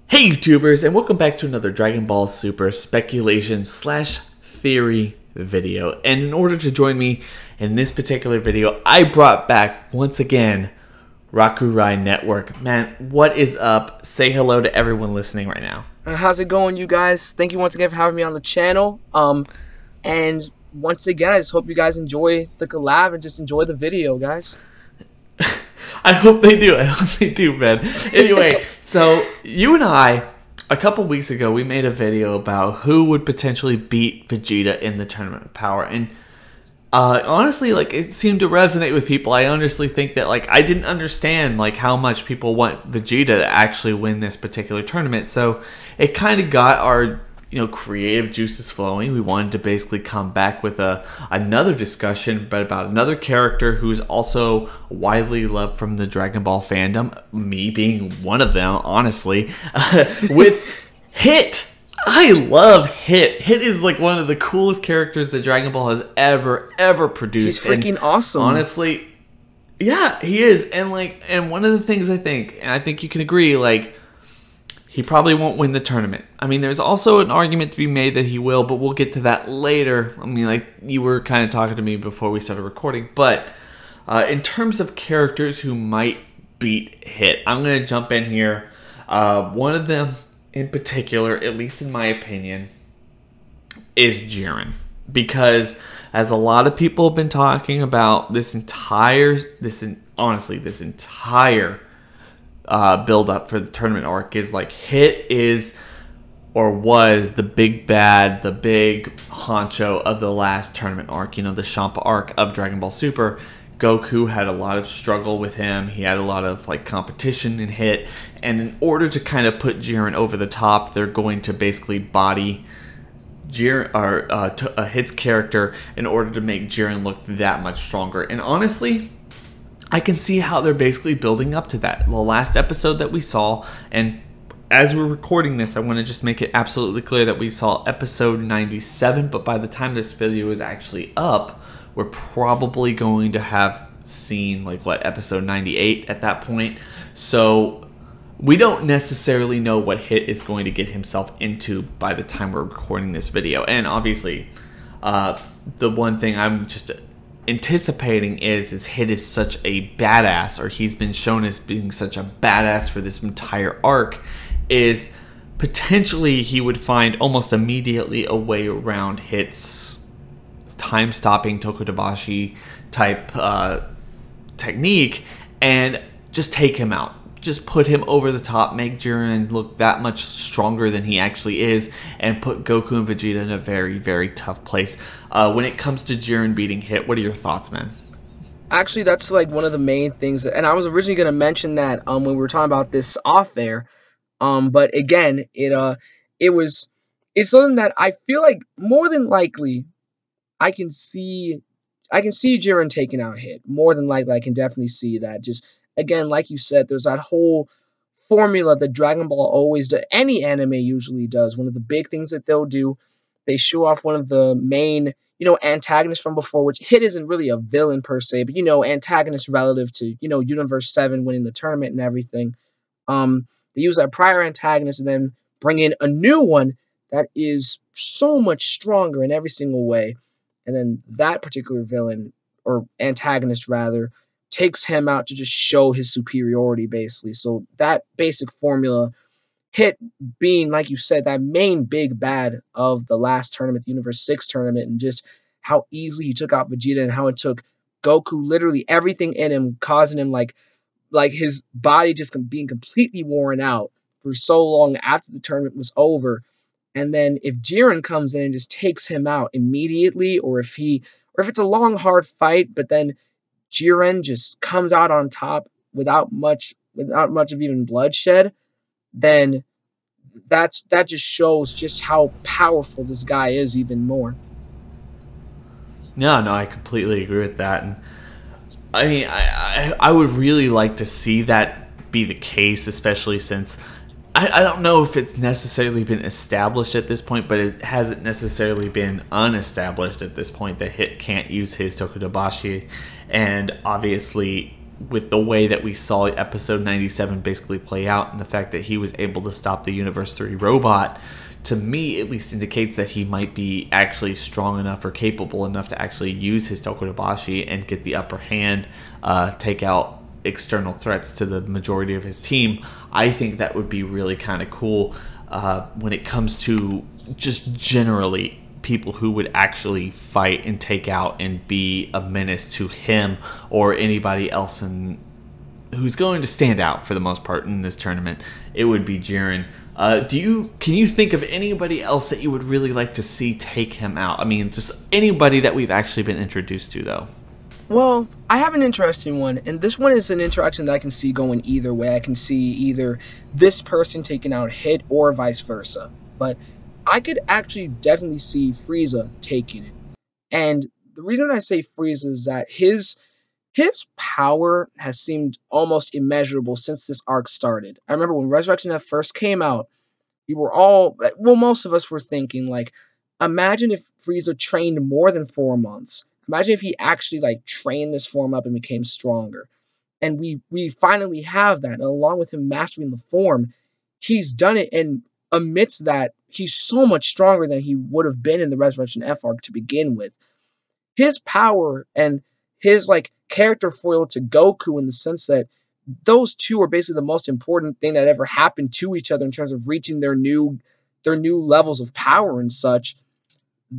Hey YouTubers, and welcome back to another Dragon Ball Super speculation slash theory video. And in order to join me in this particular video, I brought back once again Rakurai Network. Man, what is up? Say hello to everyone listening right now. How's it going, you guys? Thank you once again for having me on the channel. And once again, I just hope you guys enjoy the collab and just enjoy the video, guys. I hope they do. I hope they do, man. Anyway, so you and I, a couple weeks ago, we made a video about who would potentially beat Vegeta in the Tournament of Power. And honestly, like, it seemed to resonate with people. I honestly think that, like, I didn't understand, like, how much people want Vegeta to actually win this particular tournament. So it kind of got our, creative juices flowing. We wanted to basically come back with another discussion, but about another character who's also widely loved from the Dragon Ball fandom, me being one of them, honestly, with Hit. I love Hit. Hit is like one of the coolest characters that Dragon Ball has ever produced. He's freaking awesome. Honestly, yeah, he is. And one of the things I think you can agree, like, he probably won't win the tournament. I mean, there's also an argument to be made that he will, but we'll get to that later. I mean, like, you were kind of talking to me before we started recording. But in terms of characters who might beat Hit, I'm going to jump in here. One of them in particular, at least in my opinion, is Jiren. Because as a lot of people have been talking about this entire build up for the tournament arc, is like Hit is or was the big bad, the big honcho of the last tournament arc, the Champa arc of Dragon Ball Super. Goku had a lot of struggle with him. He had a lot of competition in Hit, and in order to kind of put Jiren over the top, they're going to basically body Jiren or Hit's character in order to make Jiren look that much stronger. And honestly, I can see how they're basically building up to that. The last episode that we saw, and as we're recording this, I want to just make it absolutely clear that we saw episode 97, but by the time this video is actually up, we're probably going to have seen, episode 98 at that point. So we don't necessarily know what Hit is going to get himself into by the time we're recording this video. And obviously, the one thing I'm just anticipating is Hit is such a badass, or he's been shown as being such a badass for this entire arc, is potentially he would find almost immediately a way around Hit's time-stopping Tokudabashi type technique and just take him out. Just put him over the top, make Jiren look that much stronger than he actually is, and put Goku and Vegeta in a very, very tough place. When it comes to Jiren beating Hit, what are your thoughts, man? Actually, that's like one of the main things, and I was originally going to mention that when we were talking about this off air. But again, it's something that I feel like more than likely I can see Jiren taking out Hit. More than likely, I can definitely see that. Just again, like you said, there's that whole formula that Dragon Ball always does. Any anime usually does. One of the big things that they'll do, they show off one of the main, antagonists from before, which Hit isn't really a villain per se, but, antagonist relative to, Universe 7 winning the tournament and everything. They use that prior antagonist and then bring in a new one that is so much stronger in every single way. And then that particular villain, or antagonist rather, takes him out to just show his superiority, basically. So that basic formula, Hit being, like you said, that main big bad of the last tournament, the Universe 6 tournament, and just how easily he took out Vegeta and how it took Goku literally everything in him, causing him like his body just being completely worn out for so long after the tournament was over. And then if Jiren comes in and just takes him out immediately, or if it's a long, hard fight, but then Jiren just comes out on top without much of even bloodshed, then that just shows just how powerful this guy is even more. No, I completely agree with that. And I mean, I would really like to see that be the case, especially since I don't know if it's necessarily been established at this point, but it hasn't necessarily been unestablished at this point that Hit can't use his Tokudabashi. And obviously, with the way that we saw episode 97 basically play out, and the fact that he was able to stop the Universe 3 robot, to me at least indicates that he might be actually strong enough or capable enough to actually use his Tokudobashi and get the upper hand, take out external threats to the majority of his team. I think that would be really kind of cool when it comes to just generally people who would actually fight and take out and be a menace to him or anybody else who's going to stand out for the most part in this tournament. It would be Jiren. Can you think of anybody else that you would really like to see take him out? I mean, just anybody that we've actually been introduced to, though. Well, I have an interesting one, and this one is an interaction that I can see going either way. I can see either this person taking out Hit or vice versa. But I could actually definitely see Frieza taking it. And the reason I say Frieza is that his power has seemed almost immeasurable since this arc started. I remember when Resurrection F first came out, we were all, well, most of us were thinking, like, imagine if Frieza trained more than 4 months. Imagine if he actually, like, trained this form up and became stronger. And we finally have that. And along with him mastering the form, he's done it. And amidst that, he's so much stronger than he would have been in the Resurrection F arc to begin with. His power and his, like, character foil to Goku, in the sense that those two are basically the most important thing that ever happened to each other in terms of reaching their new levels of power and such.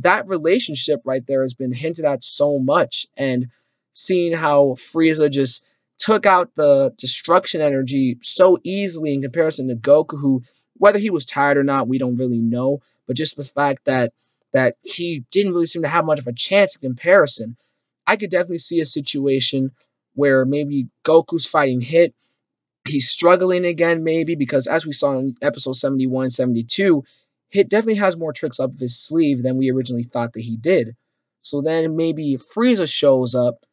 That relationship right there has been hinted at so much, and seeing how Frieza just took out the destruction energy so easily in comparison to Goku, who, whether he was tired or not, we don't really know, but just the fact that he didn't really seem to have much of a chance in comparison. I could definitely see a situation where maybe Goku's fighting Hit. He's struggling again, maybe, because as we saw in episode 71, 72, Hit definitely has more tricks up his sleeve than we originally thought that he did. So then maybe Frieza shows up,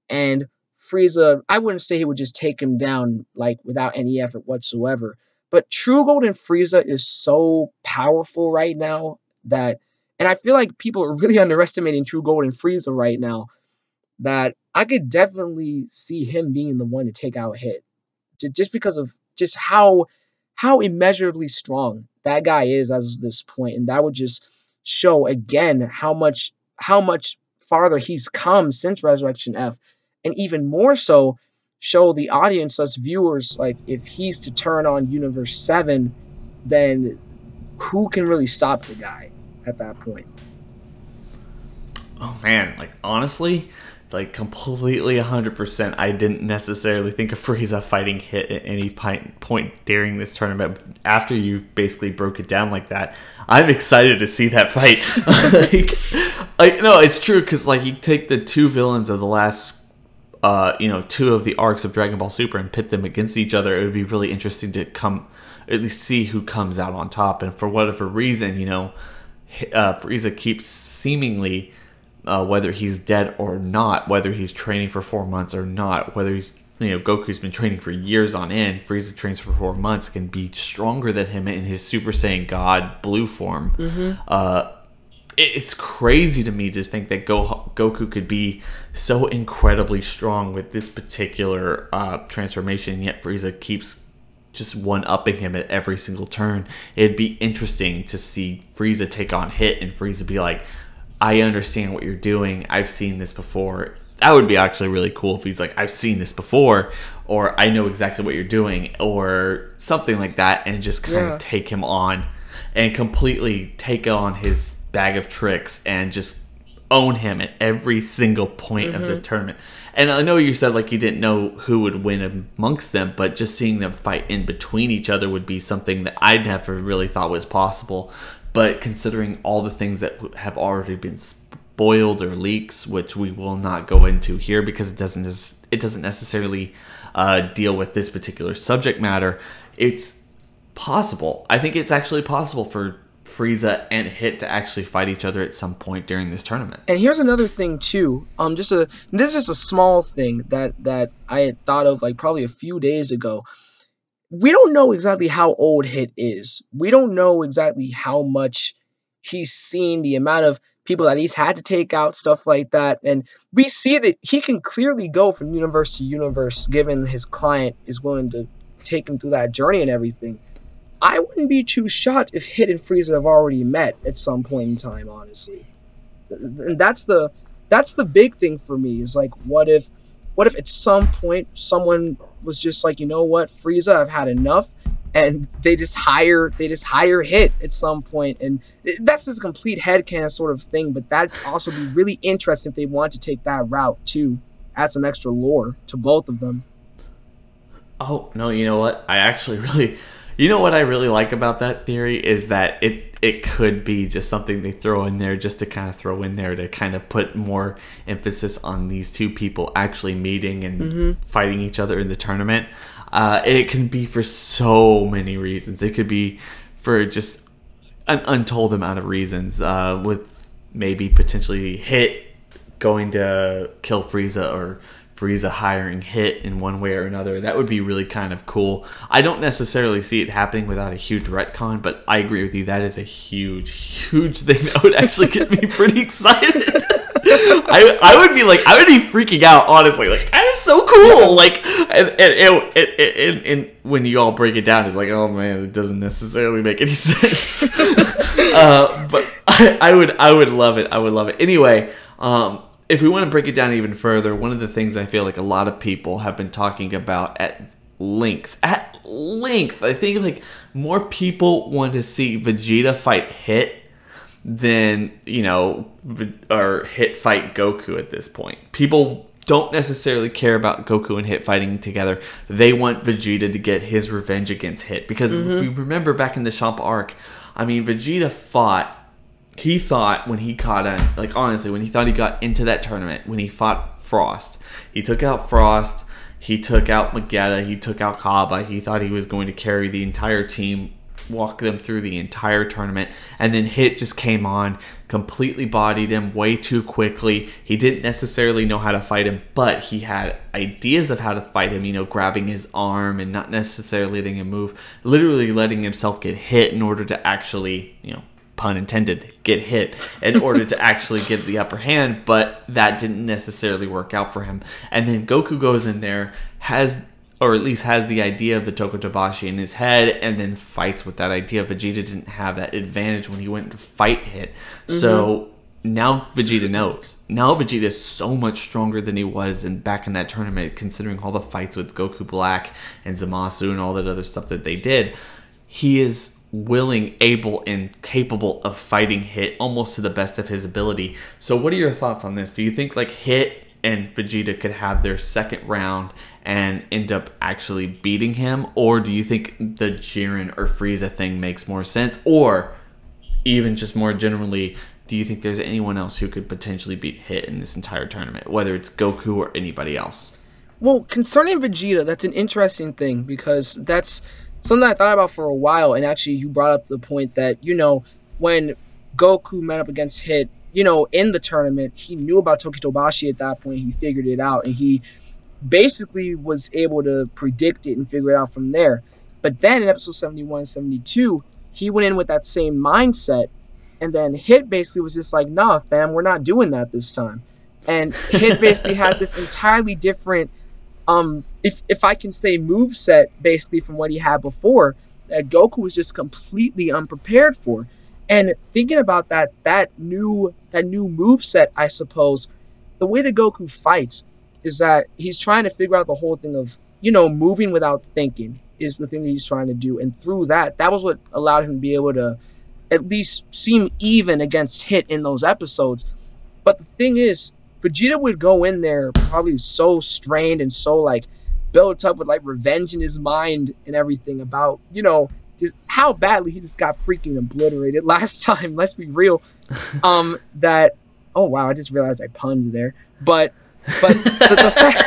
and Frieza, I wouldn't say he would just take him down, like, without any effort whatsoever. But True Golden Frieza is so powerful right now that, and I feel like people are really underestimating True Golden Frieza right now, that I could definitely see him being the one to take out Hit, just because of just how immeasurably strong that guy is as of this point, and that would just show again how much farther he's come since Resurrection F, and even more so show the audience, us viewers, like, if he's to turn on Universe 7, then who can really stop the guy at that point? Oh man, like honestly, like completely 100%, I didn't necessarily think of Frieza fighting Hit at any point during this tournament. After you basically broke it down like that, I'm excited to see that fight. No, it's true, because like you take the two villains of the last two of the arcs of Dragon Ball Super and pit them against each other. It would be really interesting to at least see who comes out on top. And for whatever reason, Frieza keeps seemingly, whether he's dead or not, whether he's training for 4 months or not, whether he's, Goku's been training for years on end, Frieza trains for 4 months, can be stronger than him in his Super Saiyan God blue form. Mm-hmm. It's crazy to me to think that Goku could be so incredibly strong with this particular transformation, yet Frieza keeps just one-upping him at every single turn. It'd be interesting to see Frieza take on Hit and Frieza be like, I understand what you're doing. I've seen this before. That would be actually really cool if he's like, I've seen this before, or I know exactly what you're doing, or something like that, and just kind of take him on and completely take on his bag of tricks and just own him at every single point of the tournament. And I know you said like you didn't know who would win amongst them, but just seeing them fight in between each other would be something that I never really thought was possible. But considering all the things that have already been spoiled or leaks, which we will not go into here because it doesn't necessarily deal with this particular subject matter, it's possible. I think it's actually possible for Frieza and Hit to actually fight each other at some point during this tournament. And here's another thing too. This is just a small thing that I had thought of, like, probably a few days ago. We don't know exactly how old Hit is. We don't know exactly how much he's seen, the amount of people that he's had to take out, stuff like that. And we see that he can clearly go from universe to universe, given his client is willing to take him through that journey and everything. I wouldn't be too shocked if Hit and Frieza have already met at some point in time, honestly. And that's the big thing for me is like what if at some point someone was just like, you know what, Frieza, I've had enough, and they just hire Hit at some point, and that's just a complete headcanon sort of thing, but that'd also be really interesting if they want to take that route too. Add some extra lore to both of them. Oh, no, you know what? I actually really, you know what I really like about that theory is that it could be just something they throw in there just to kind of throw in there to kind of put more emphasis on these two people actually meeting and fighting each other in the tournament. It can be for so many reasons. It could be for just an untold amount of reasons, with maybe potentially Hit going to kill Frieza or Frieza hiring Hit in one way or another. That would be really kind of cool. I don't necessarily see it happening without a huge retcon, but I agree with you. That is a huge, huge thing that would actually get me pretty excited. I would be like, I would be freaking out, honestly. Like, that is so cool. Like, and when you all break it down, it's like, oh man, it doesn't necessarily make any sense. But I would love it. I would love it. Anyway, if we want to break it down even further, one of the things I feel like a lot of people have been talking about at length, I think like more people want to see Vegeta fight Hit than, or Hit fight Goku at this point. People don't necessarily care about Goku and Hit fighting together. They want Vegeta to get his revenge against Hit. Because if we remember back in the Champa arc, I mean, Vegeta fought. He thought when he caught on, like honestly, when he thought he got into that tournament, when he fought Frost, he took out Frost, he took out Vegeta, he took out Kaba. He thought he was going to carry the entire team, walk them through the entire tournament, and then Hit just came on, completely bodied him way too quickly. He didn't necessarily know how to fight him, but he had ideas of how to fight him, grabbing his arm and not necessarily letting him move, literally letting himself get hit in order to actually, pun intended, get hit in order to actually get the upper hand, but that didn't necessarily work out for him. And then Goku goes in there, or at least has the idea of the Tokotobashi in his head, and then fights with that idea. Vegeta didn't have that advantage when he went to fight Hit. So now Vegeta knows. Now Vegeta is so much stronger than he was back in that tournament, considering all the fights with Goku Black and Zamasu and all that other stuff that they did. He is willing, able, and capable of fighting Hit almost to the best of his ability. So what are your thoughts on this? Do you think like Hit and Vegeta could have their second round and end up actually beating him? Or do you think the Jiren or Frieza thing makes more sense? Or even just more generally, do you think there's anyone else who could potentially beat Hit in this entire tournament, whether it's Goku or anybody else? Well, concerning Vegeta, that's an interesting thing because that's something I thought about for a while. And actually, you brought up the point that, when Goku met up against Hit, in the tournament, he knew about Tokitobashi at that point. He figured it out, and he basically was able to predict it and figure it out from there. But then in episode 71 and 72, he went in with that same mindset, and then Hit basically was just like, nah, fam, we're not doing that this time. And Hit basically had this entirely different, if I can say, move set basically from what he had before, that Goku was just completely unprepared for. And thinking about that new move set, I suppose, the way that Goku fights is that he's trying to figure out the whole thing of, moving without thinking is the thing that he's trying to do. And through that was what allowed him to be able to at least seem even against Hit in those episodes. But the thing is, Vegeta would go in there probably so strained and so like built up with like revenge in his mind and everything about, just how badly he just got freaking obliterated last time. Let's be real. That, oh wow, I just realized I punned there. But the fact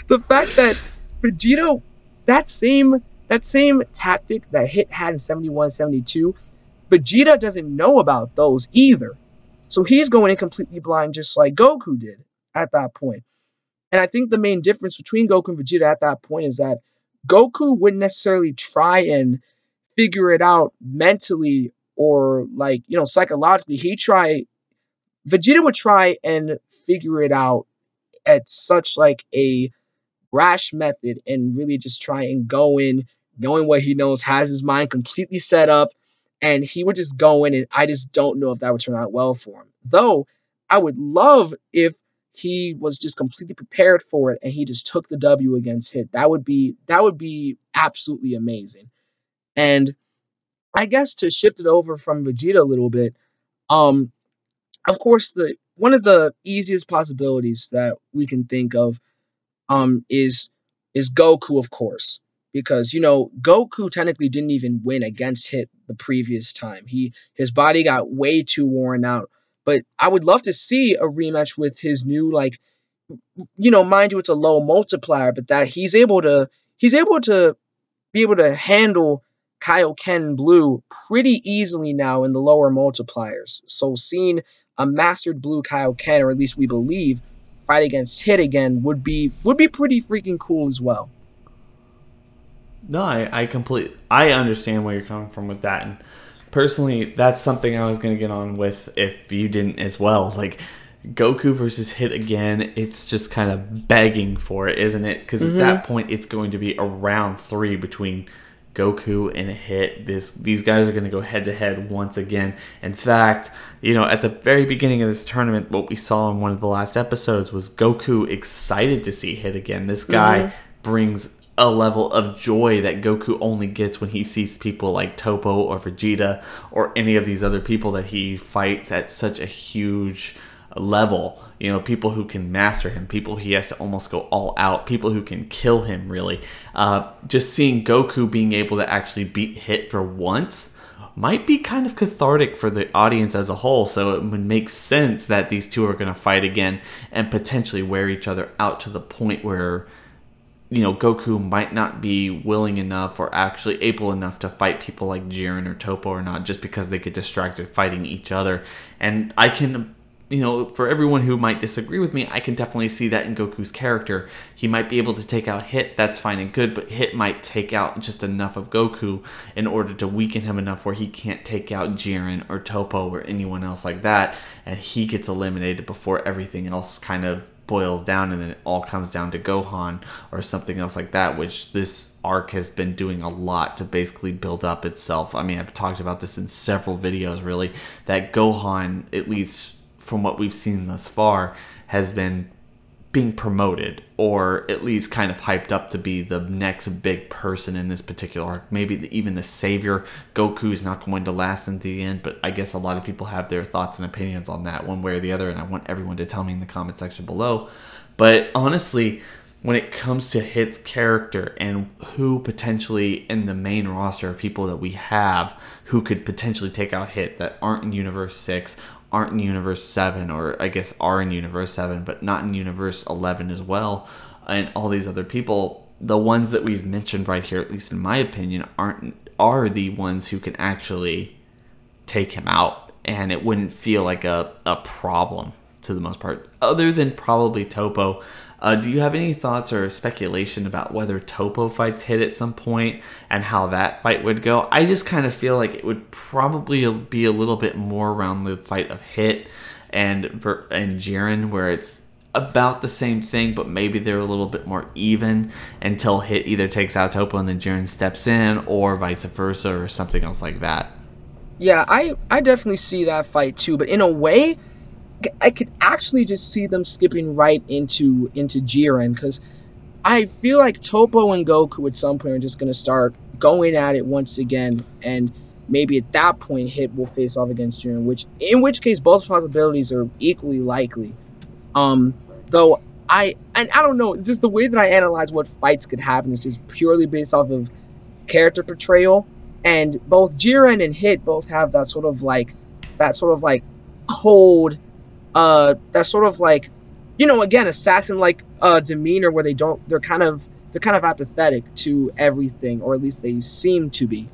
the fact that Vegeta, that same tactic that Hit had in 71, 72, Vegeta doesn't know about those either. So he's going in completely blind just like Goku did at that point. And I think the main difference between Goku and Vegeta at that point is that Goku wouldn't necessarily try and figure it out mentally or like, you know, psychologically, Vegeta would try and figure it out at such like a rash method and really just try and go in knowing what he knows, has his mind completely set up, and he would just go in, and I just don't know if that would turn out well for him. Though I would love if he was just completely prepared for it and he just took the W against Hit. That would be absolutely amazing. And I guess to shift it over from Vegeta a little bit, um, of course, the one of the easiest possibilities that we can think of um is is Goku, of course, because you know Goku technically didn't even win against Hit the previous time. His body got way too worn out. But I would love to see a rematch with his new, like, you know, mind you, it's a low multiplier, but that he's able to be able to handle Kaioken Blue pretty easily now in the lower multipliers. So seeing a mastered Blue Kaioken, or at least we believe, fight against Hit again would be pretty freaking cool as well. No, I understand where you're coming from with that, and personally, that's something I was gonna get on with if you didn't as well. Like Goku versus Hit again, it's just kind of begging for it, isn't it? Because at that point, it's going to be a round 3 between Goku and Hit. These guys are going to go head to head once again. In fact, you know, at the very beginning of this tournament, what we saw in one of the last episodes was Goku excited to see Hit again. This guy brings a level of joy that Goku only gets when he sees people like Toppo or Vegeta or any of these other people that he fights at such a huge level. You know, people who can master him, people he has to almost go all out, people who can kill him, really. Just seeing Goku being able to actually beat Hit for once might be kind of cathartic for the audience as a whole, so it would make sense that these two are going to fight again and potentially wear each other out to the point where, you know, Goku might not be willing enough or actually able enough to fight people like Jiren or Toppo or not, just because they get distracted fighting each other. And I can, you know, for everyone who might disagree with me, I can definitely see that in Goku's character. He might be able to take out Hit, that's fine and good, but Hit might take out just enough of Goku in order to weaken him enough where he can't take out Jiren or Toppo or anyone else like that, and he gets eliminated before everything else kind of boils down, and then it all comes down to Gohan or something else like that, which this arc has been doing a lot to basically build up itself. I mean, I've talked about this in several videos, really, that Gohan, at least from what we've seen thus far, has been being promoted, or at least kind of hyped up to be the next big person in this particular arc. Maybe even the savior. Goku is not going to last into the end, but I guess a lot of people have their thoughts and opinions on that one way or the other, and I want everyone to tell me in the comment section below. But honestly, when it comes to Hit's character and who potentially in the main roster of people that we have who could potentially take out Hit that aren't in Universe 6, aren't in Universe 7, or I guess are in Universe 7, but not in Universe 11 as well, and all these other people, the ones that we've mentioned right here, at least in my opinion, are the ones who can actually take him out, and it wouldn't feel like a problem to the most part, other than probably Toppo. Do you have any thoughts or speculation about whether Toppo fights Hit at some point and how that fight would go? I just kind of feel like it would probably be a little bit more around the fight of Hit and Jiren, where it's about the same thing, but maybe they're a little bit more even until Hit either takes out Toppo and then Jiren steps in, or vice versa, or something else like that. Yeah, I definitely see that fight too, but in a way, I could actually just see them skipping right into Jiren, because I feel like Toppo and Goku at some point are just going to start going at it once again, and maybe at that point Hit will face off against Jiren, in which case both possibilities are equally likely. Though I don't know, it's just the way that I analyze what fights could happen is just purely based off of character portrayal, and both Jiren and Hit both have that sort of like cold, that sort of like, you know, again, assassin like demeanor, where they're kind of apathetic to everything, or at least they seem to be.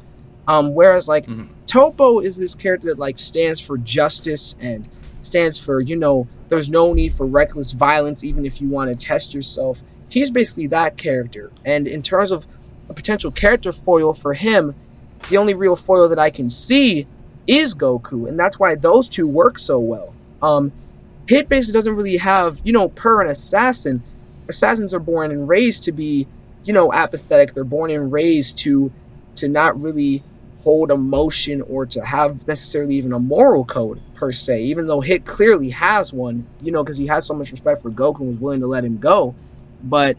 Whereas like Toppo is this character that like stands for justice and stands for, you know, there's no need for reckless violence even if you want to test yourself. He's basically that character. And in terms of a potential character foil for him, the only real foil that I can see is Goku, and that's why those two work so well. Hit basically doesn't really have, per an assassin. Assassins are born and raised to be, apathetic. They're born and raised to not really hold emotion or to have necessarily even a moral code per se. Even though Hit clearly has one, because he has so much respect for Goku and was willing to let him go, but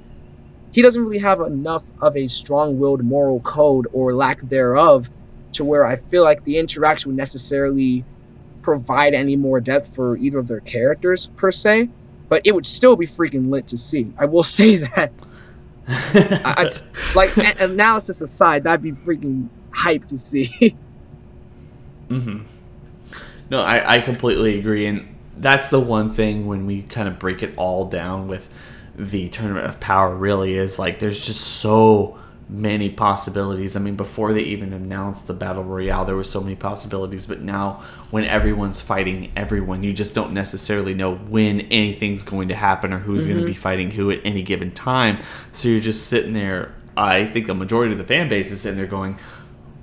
he doesn't really have enough of a strong-willed moral code or lack thereof to where I feel like the interaction would necessarily provide any more depth for either of their characters per se, but it would still be freaking lit to see. I will say that. Like, analysis aside, that'd be freaking hype to see. Mm-hmm. No, I completely agree, and that's the one thing when we kind of break it all down with the Tournament of Power really is like there's just so many possibilities. I mean, before they even announced the Battle Royale, there were so many possibilities, but now when everyone's fighting everyone, you just don't necessarily know when anything's going to happen or who's going to be fighting who at any given time. So you're just sitting there, I think the majority of the fan base is sitting there going,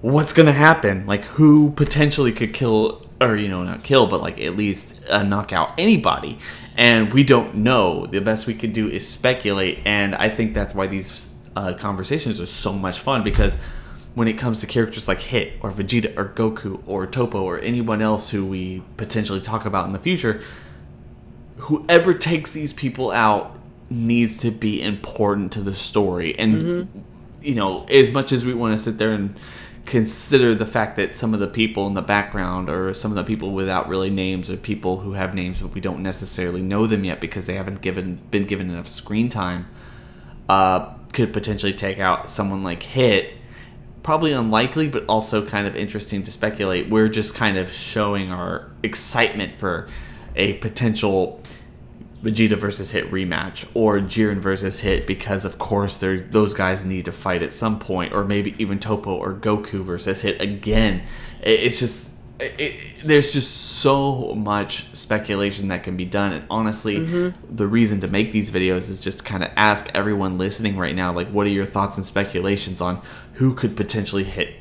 what's going to happen? Like, who potentially could kill, or, not kill, but like at least knock out anybody? And we don't know. The best we can do is speculate, and I think that's why these conversations are so much fun, because when it comes to characters like Hit or Vegeta or Goku or Toppo or anyone else who we potentially talk about in the future, whoever takes these people out needs to be important to the story. And as much as we want to sit there and consider the fact that some of the people in the background or some of the people without really names or people who have names but we don't necessarily know them yet because they haven't been given enough screen time could potentially take out someone like Hit, probably unlikely, but also kind of interesting to speculate. We're just kind of showing our excitement for a potential Vegeta versus Hit rematch, or Jiren versus Hit, because of course those guys need to fight at some point, or maybe even Toppo or Goku versus Hit again. It's just there's just so much speculation that can be done, and honestly, the reason to make these videos is just kind of ask everyone listening right now, like, what are your thoughts and speculations on who could potentially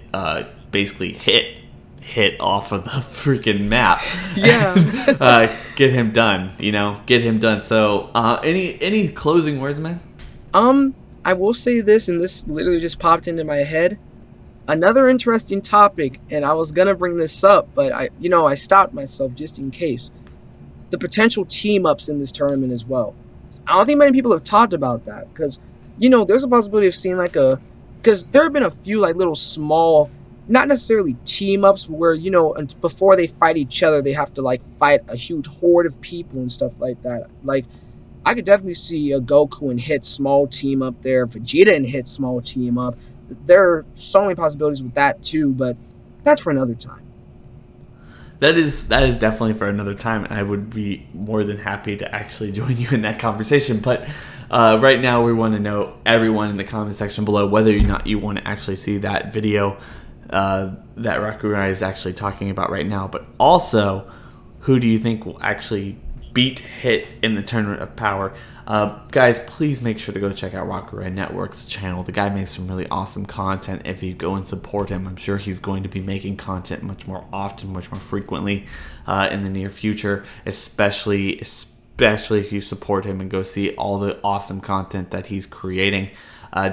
basically hit off of the freaking map. Get him done, get him done. So any closing words, man? I will say this, and this literally just popped into my head. Another interesting topic, and I was gonna bring this up, but I stopped myself just in case. The potential team ups in this tournament as well. I don't think many people have talked about that, because there's a possibility of seeing because there have been a few like little small, not necessarily team ups where before they fight each other they have to like fight a huge horde of people and stuff like that. Like, I could definitely see a Goku and Hit small team up there, Vegeta and Hit small team up. There are so many possibilities with that too, but that's for another time. That is definitely for another time, and I would be more than happy to actually join you in that conversation. But right now we want to know, everyone in the comment section below, whether or not you want to actually see that video that Rakurai is actually talking about right now, but also who do you think will actually beat Hit in the Tournament of Power. Guys, please make sure to go check out Rakurai Network's channel. The guy makes some really awesome content. If you go and support him, I'm sure he's going to be making content much more often, much more frequently in the near future, especially if you support him and go see all the awesome content that he's creating.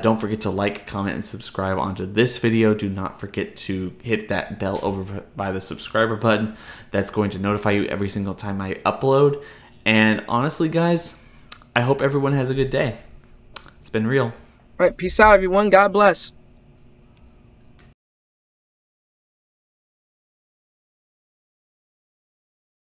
Don't forget to like, comment, and subscribe onto this video. Do not forget to hit that bell over by the subscriber button. That's going to notify you every single time I upload. And honestly, guys, I hope everyone has a good day. It's been real. All right, peace out, everyone. God bless.